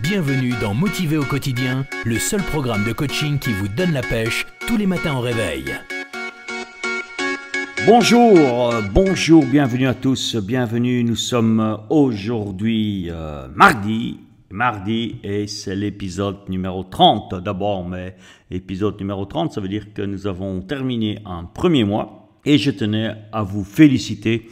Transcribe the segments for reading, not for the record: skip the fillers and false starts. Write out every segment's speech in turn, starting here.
Bienvenue dans Motivé au quotidien, le seul programme de coaching qui vous donne la pêche tous les matins au réveil. Bonjour, bienvenue à tous, bienvenue. Nous sommes aujourd'hui mardi et c'est l'épisode numéro 30 d'abord, mais épisode numéro 30, ça veut dire que nous avons terminé un premier mois. Et je tenais à vous féliciter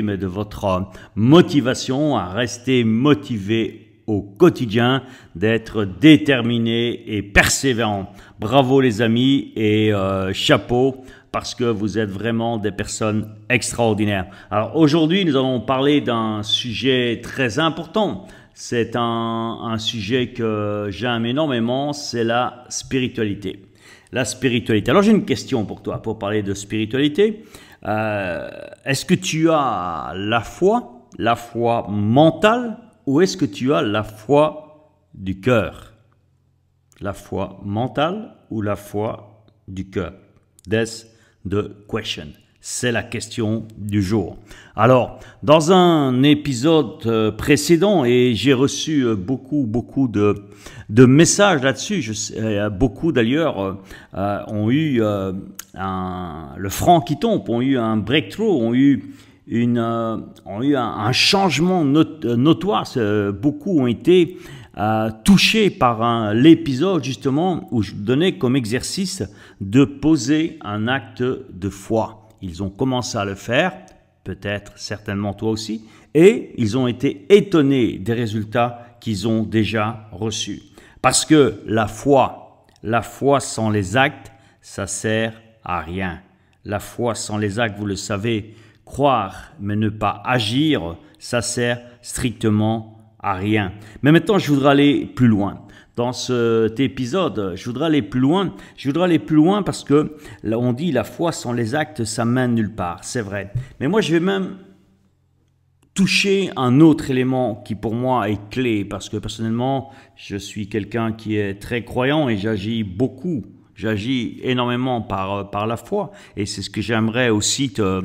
mais de votre motivation, à rester motivé au quotidien, d'être déterminé et persévérant. Bravo les amis et chapeau parce que vous êtes vraiment des personnes extraordinaires. Alors aujourd'hui, nous allons parler d'un sujet très important. C'est un sujet que j'aime énormément, c'est la spiritualité. La spiritualité. Alors j'ai une question pour toi, pour parler de spiritualité. Est-ce que tu as la foi mentale, ou est-ce que tu as la foi du cœur? La foi mentale ou la foi du cœur? That's the question. C'est la question du jour. Alors, dans un épisode précédent, et j'ai reçu beaucoup de messages là-dessus, beaucoup d'ailleurs ont eu le franc qui tombe, ont eu un breakthrough, ont eu un changement notoire. Beaucoup ont été touchés par l'épisode justement où je donnais comme exercice de poser un acte de foi. Ils ont commencé à le faire, peut-être certainement toi aussi, et ils ont été étonnés des résultats qu'ils ont déjà reçus. Parce que la foi sans les actes, ça sert à rien. La foi sans les actes, vous le savez, croire mais ne pas agir, ça sert strictement à rien. Mais maintenant, je voudrais aller plus loin. Dans cet épisode, je voudrais aller plus loin parce que là, on dit la foi sans les actes, ça mène nulle part. C'est vrai. Mais moi, je vais même toucher un autre élément qui pour moi est clé parce que personnellement, je suis quelqu'un qui est très croyant et j'agis énormément par la foi. Et c'est ce que j'aimerais aussi te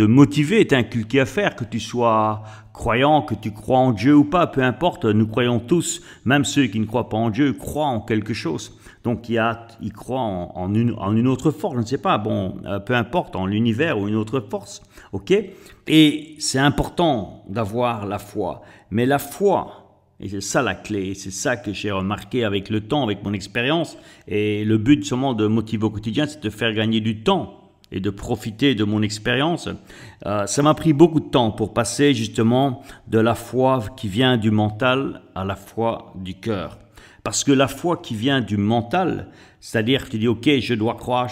motiver, t'inculquer à faire, que tu sois croyant, que tu crois en Dieu ou pas, peu importe, nous croyons tous, même ceux qui ne croient pas en Dieu, croient en quelque chose. Donc ils croient en une autre force, je ne sais pas, peu importe, en l'univers ou une autre force, ok? Et c'est important d'avoir la foi, mais la foi, et c'est ça la clé, c'est ça que j'ai remarqué avec le temps, avec mon expérience, et le but seulement de Motiver au quotidien, c'est de faire gagner du temps et de profiter de mon expérience. Ça m'a pris beaucoup de temps pour passer justement de la foi qui vient du mental à la foi du cœur. Parce que la foi qui vient du mental, c'est-à-dire que tu dis, ok, je dois croire,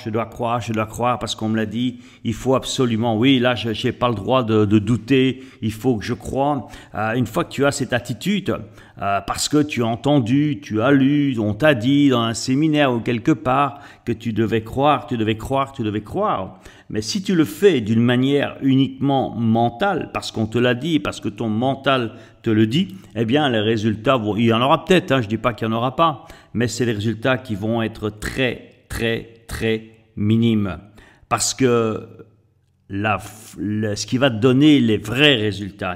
parce qu'on me l'a dit, il faut absolument, oui, là, je n'ai pas le droit de douter, il faut que je croie. Une fois que tu as cette attitude, parce que tu as entendu, tu as lu, on t'a dit dans un séminaire ou quelque part que tu devais croire. Mais si tu le fais d'une manière uniquement mentale, parce qu'on te l'a dit, parce que ton mental te le dit, eh bien les résultats, il y en aura peut-être, je ne dis pas qu'il n'y en aura pas, mais c'est les résultats qui vont être très minimes. Parce que ce qui va te donner les vrais résultats,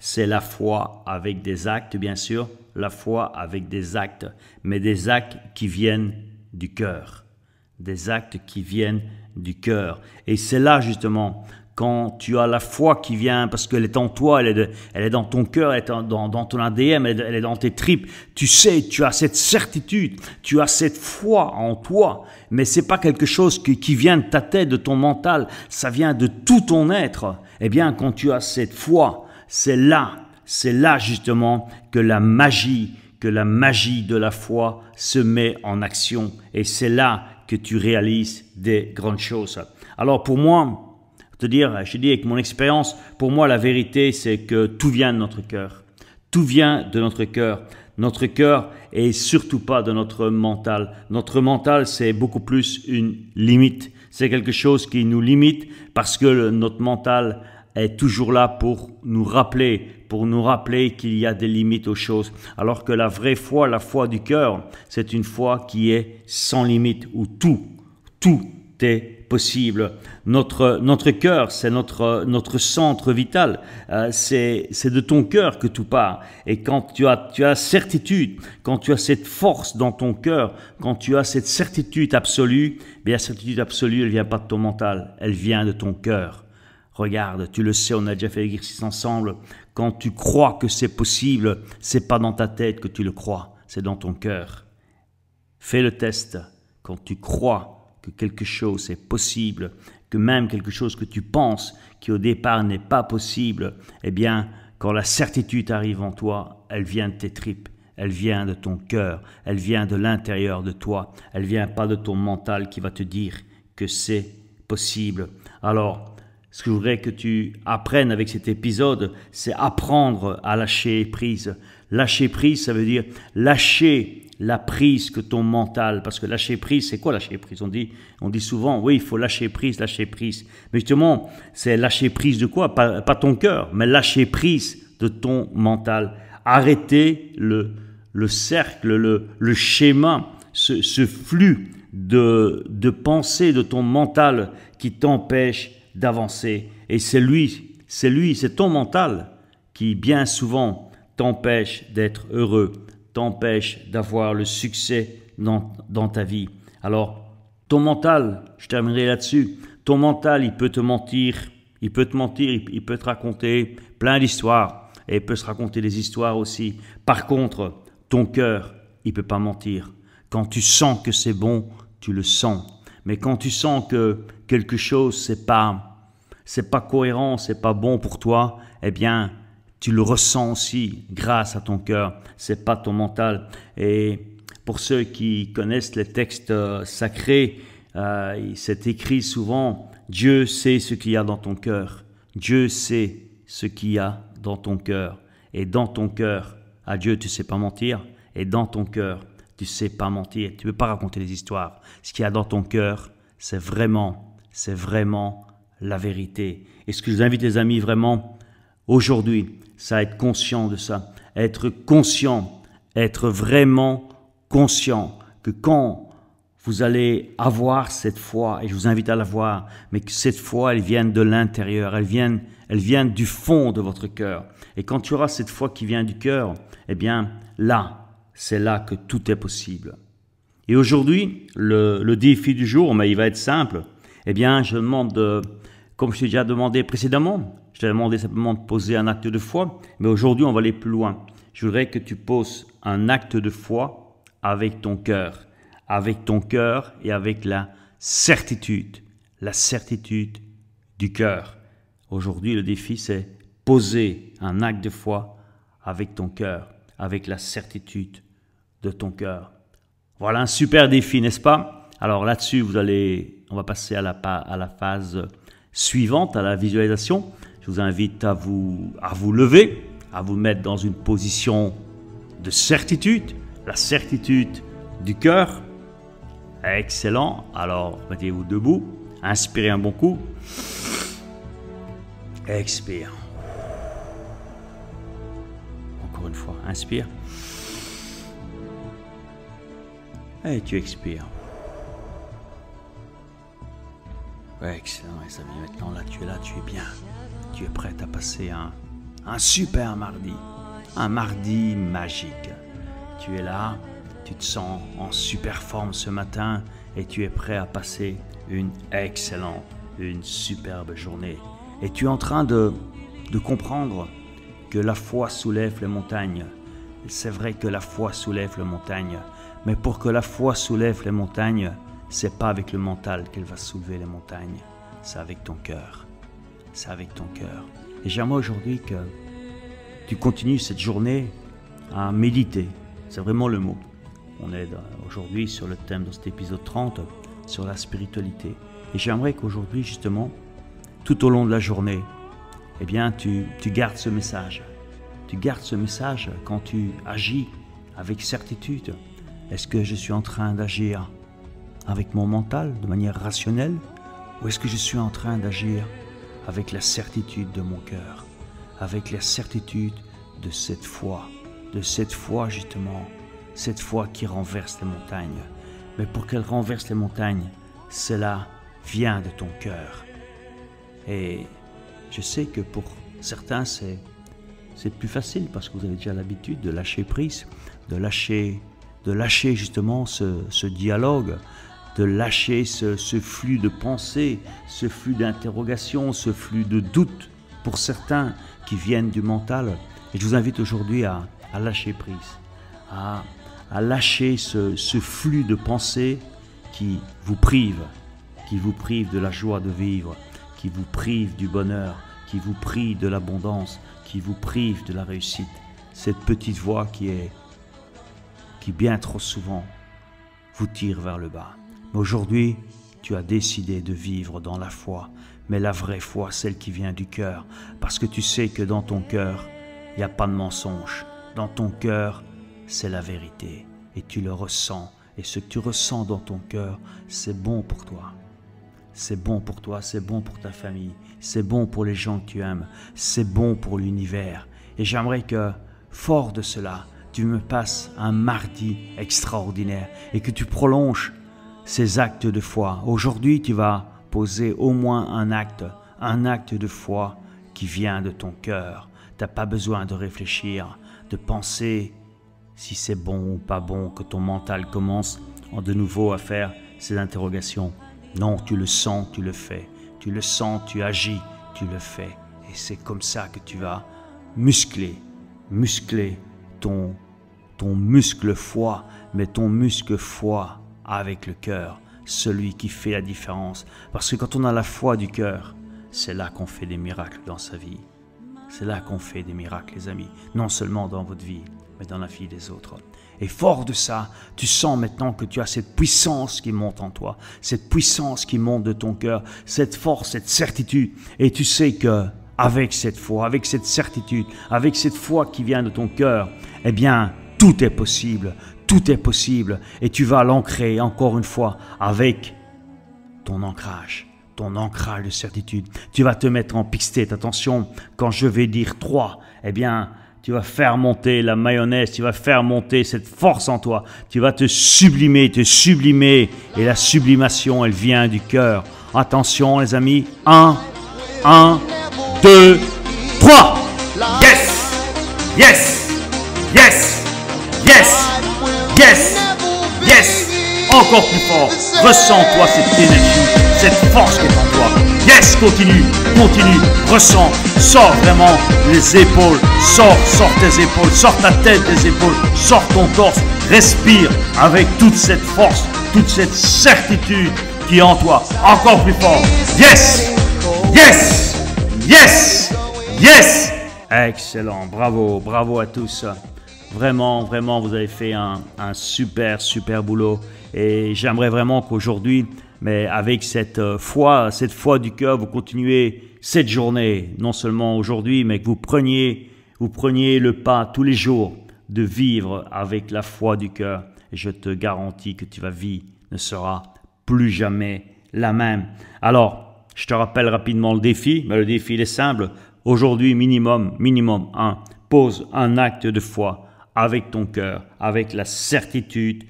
c'est la foi avec des actes, bien sûr, la foi avec des actes, mais des actes qui viennent du cœur. Des actes qui viennent du cœur. Et c'est là justement, quand tu as la foi qui vient, parce qu'elle est en toi, elle est dans ton cœur, elle est dans ton ADN, elle est dans tes tripes. Tu sais, tu as cette certitude, tu as cette foi en toi, mais c'est pas quelque chose qui vient de ta tête, de ton mental, ça vient de tout ton être. Eh bien, quand tu as cette foi, c'est là justement que la magie de la foi se met en action. Et c'est là que tu réalises des grandes choses. Alors pour moi, je dis avec mon expérience, pour moi la vérité c'est que tout vient de notre cœur. Tout vient de notre cœur. Notre cœur et surtout pas de notre mental. Notre mental c'est beaucoup plus une limite. C'est quelque chose qui nous limite parce que notre mental est toujours là pour nous rappeler qu'il y a des limites aux choses. Alors que la vraie foi, la foi du cœur, c'est une foi qui est sans limite, où tout est possible. Notre cœur, c'est notre centre vital. C'est de ton cœur que tout part. Et quand tu as certitude, quand tu as cette force dans ton cœur, quand tu as cette certitude absolue, bien la certitude absolue, elle vient pas de ton mental, elle vient de ton cœur. Regarde, tu le sais, on a déjà fait l'exercice ensemble. Quand tu crois que c'est possible, c'est pas dans ta tête que tu le crois, c'est dans ton cœur. Fais le test. Quand tu crois que quelque chose est possible, que même quelque chose que tu penses qui au départ n'est pas possible, eh bien, quand la certitude arrive en toi, elle vient de tes tripes, elle vient de ton cœur, elle vient de l'intérieur de toi, elle vient pas de ton mental qui va te dire que c'est possible. Alors, ce que je voudrais que tu apprennes avec cet épisode, c'est apprendre à lâcher prise. Lâcher prise, ça veut dire lâcher la prise que ton mental, parce que lâcher prise, c'est quoi lâcher prise? On dit souvent, oui, il faut lâcher prise. Mais justement, c'est lâcher prise de quoi? Pas ton cœur, mais lâcher prise de ton mental. Arrêter le cercle, le schéma, ce flux de pensée de ton mental qui t'empêche d'avancer. Et c'est ton mental qui bien souvent t'empêche d'être heureux, t'empêche d'avoir le succès dans ta vie. Alors, ton mental, je terminerai là-dessus, ton mental, il peut te mentir, il peut te raconter plein d'histoires, et il peut se raconter des histoires aussi. Par contre, ton cœur, il peut pas mentir. Quand tu sens que c'est bon, tu le sens. Mais quand tu sens que quelque chose, c'est pas cohérent, c'est pas bon pour toi, eh bien, tu le ressens aussi grâce à ton cœur. C'est pas ton mental. Et pour ceux qui connaissent les textes sacrés, c'est écrit souvent, Dieu sait ce qu'il y a dans ton cœur. Dieu sait ce qu'il y a dans ton cœur. Et dans ton cœur, à Dieu, tu sais pas mentir. Et dans ton cœur, tu sais pas mentir. Tu peux pas raconter des histoires. Ce qu'il y a dans ton cœur, c'est vraiment la vérité. Et ce que je vous invite, les amis, vraiment, aujourd'hui, c'est à être conscient de ça. Être conscient, être vraiment conscient que quand vous allez avoir cette foi, et je vous invite à l'avoir, mais que cette foi, elle vienne de l'intérieur, elle vienne du fond de votre cœur. Et quand tu auras cette foi qui vient du cœur, eh bien, là, c'est là que tout est possible. Et aujourd'hui, le défi du jour, mais il va être simple. Eh bien, je demande, comme je t'ai déjà demandé précédemment, je t'ai demandé simplement de poser un acte de foi, mais aujourd'hui, on va aller plus loin. Je voudrais que tu poses un acte de foi avec ton cœur et avec la certitude du cœur. Aujourd'hui, le défi, c'est poser un acte de foi avec ton cœur, avec la certitude de ton cœur. Voilà un super défi, n'est-ce pas? Alors là-dessus, on va passer à la phase suivante, à la visualisation. Je vous invite à vous lever, à vous mettre dans une position de certitude, la certitude du cœur. Excellent. Alors, mettez-vous debout, inspirez un bon coup, expire. Encore une fois, inspire. Et tu expires. Ouais, excellent, les amis. Maintenant, là, tu es bien. Tu es prêt à passer un super mardi. Un mardi magique. Tu es là, tu te sens en super forme ce matin et tu es prêt à passer une excellente, une superbe journée. Et tu es en train de comprendre que la foi soulève les montagnes. C'est vrai que la foi soulève les montagnes. Mais pour que la foi soulève les montagnes, c'est pas avec le mental qu'elle va soulever les montagnes. C'est avec ton cœur. C'est avec ton cœur. Et j'aimerais aujourd'hui que tu continues cette journée à méditer. C'est vraiment le mot. On est aujourd'hui sur le thème de cet épisode 30, sur la spiritualité. Et j'aimerais qu'aujourd'hui, justement, tout au long de la journée, eh bien, tu gardes ce message. Tu gardes ce message quand tu agis avec certitude. Est-ce que je suis en train d'agir avec mon mental, de manière rationnelle, ou est-ce que je suis en train d'agir avec la certitude de mon cœur, avec la certitude de cette foi justement, cette foi qui renverse les montagnes. Mais pour qu'elle renverse les montagnes, c'est là vient de ton cœur. Et je sais que pour certains, c'est plus facile parce que vous avez déjà l'habitude de lâcher prise, de lâcher justement ce dialogue, de lâcher ce flux de pensée, ce flux d'interrogation, ce flux de doute pour certains qui viennent du mental. Et je vous invite aujourd'hui à lâcher prise, à lâcher ce flux de pensée qui vous prive de la joie de vivre, qui vous prive du bonheur, qui vous prive de l'abondance, qui vous prive de la réussite. Cette petite voix qui bien trop souvent vous tire vers le bas. Mais aujourd'hui, tu as décidé de vivre dans la foi, mais la vraie foi, celle qui vient du cœur, parce que tu sais que dans ton cœur, il n'y a pas de mensonge. Dans ton cœur, c'est la vérité, et tu le ressens. Et ce que tu ressens dans ton cœur, c'est bon pour toi. C'est bon pour toi, c'est bon pour ta famille, c'est bon pour les gens que tu aimes, c'est bon pour l'univers. Et j'aimerais que, fort de cela, tu me passes un mardi extraordinaire et que tu prolonges ces actes de foi. Aujourd'hui, tu vas poser au moins un acte de foi qui vient de ton cœur. Tu n'as pas besoin de réfléchir, de penser si c'est bon ou pas bon, que ton mental commence de nouveau à faire ces interrogations. Non, tu le sens, tu le fais. Tu le sens, tu agis, tu le fais. Et c'est comme ça que tu vas muscler ton muscle foi, mais ton muscle foi avec le cœur, celui qui fait la différence. Parce que quand on a la foi du cœur, c'est là qu'on fait des miracles dans sa vie. C'est là qu'on fait des miracles, les amis. Non seulement dans votre vie, mais dans la vie des autres. Et fort de ça, tu sens maintenant que tu as cette puissance qui monte en toi, cette puissance qui monte de ton cœur, cette force, cette certitude. Et tu sais que avec cette foi, avec cette certitude, avec cette foi qui vient de ton cœur, eh bien, tout est possible, tout est possible. Et tu vas l'ancrer encore une fois avec ton ancrage de certitude. Tu vas te mettre en pick-state. Attention, quand je vais dire 3, eh bien, tu vas faire monter la mayonnaise, tu vas faire monter cette force en toi. Tu vas te sublimer. Et la sublimation, elle vient du cœur. Attention, les amis. 1, 2, 3. Yes! Yes! Yes! Yes! Yes! Yes! Encore plus fort. Ressens-toi cette énergie, cette force qui est en toi. Yes, continue, ressens, sors vraiment les épaules, sors tes épaules, sors ta tête des épaules, sors ton torse, respire avec toute cette force, toute cette certitude qui est en toi. Encore plus fort. Yes, yes, yes, yes. Excellent, bravo à tous. Vraiment, vous avez fait un super boulot. Et j'aimerais vraiment qu'aujourd'hui, mais avec cette foi du cœur, vous continuez cette journée, non seulement aujourd'hui, mais que vous preniez le pas tous les jours de vivre avec la foi du cœur. Et je te garantis que ta vie ne sera plus jamais la même. Alors, je te rappelle rapidement le défi, mais le défi il est simple. Aujourd'hui, minimum 1, pose un acte de foi avec ton cœur, avec la certitude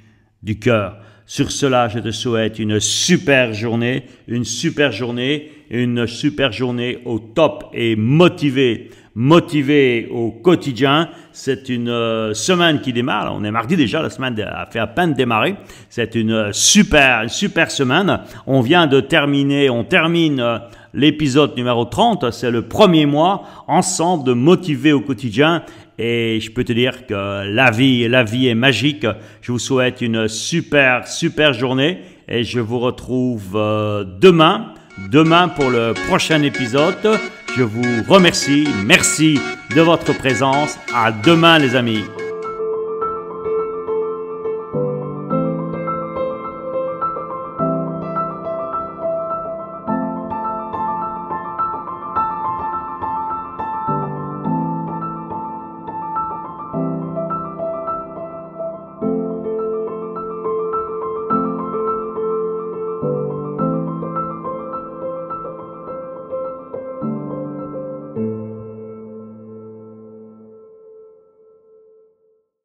du cœur. Sur cela, je te souhaite une super journée au top et motivé au quotidien. C'est une semaine qui démarre. On est mardi déjà, la semaine a fait à peine démarrer. C'est une super semaine. On termine l'épisode numéro 30. C'est le premier mois ensemble de motiver au quotidien. Et je peux te dire que la vie est magique. Je vous souhaite une super journée et je vous retrouve demain pour le prochain épisode. Je vous remercie. Merci de votre présence. À demain les amis.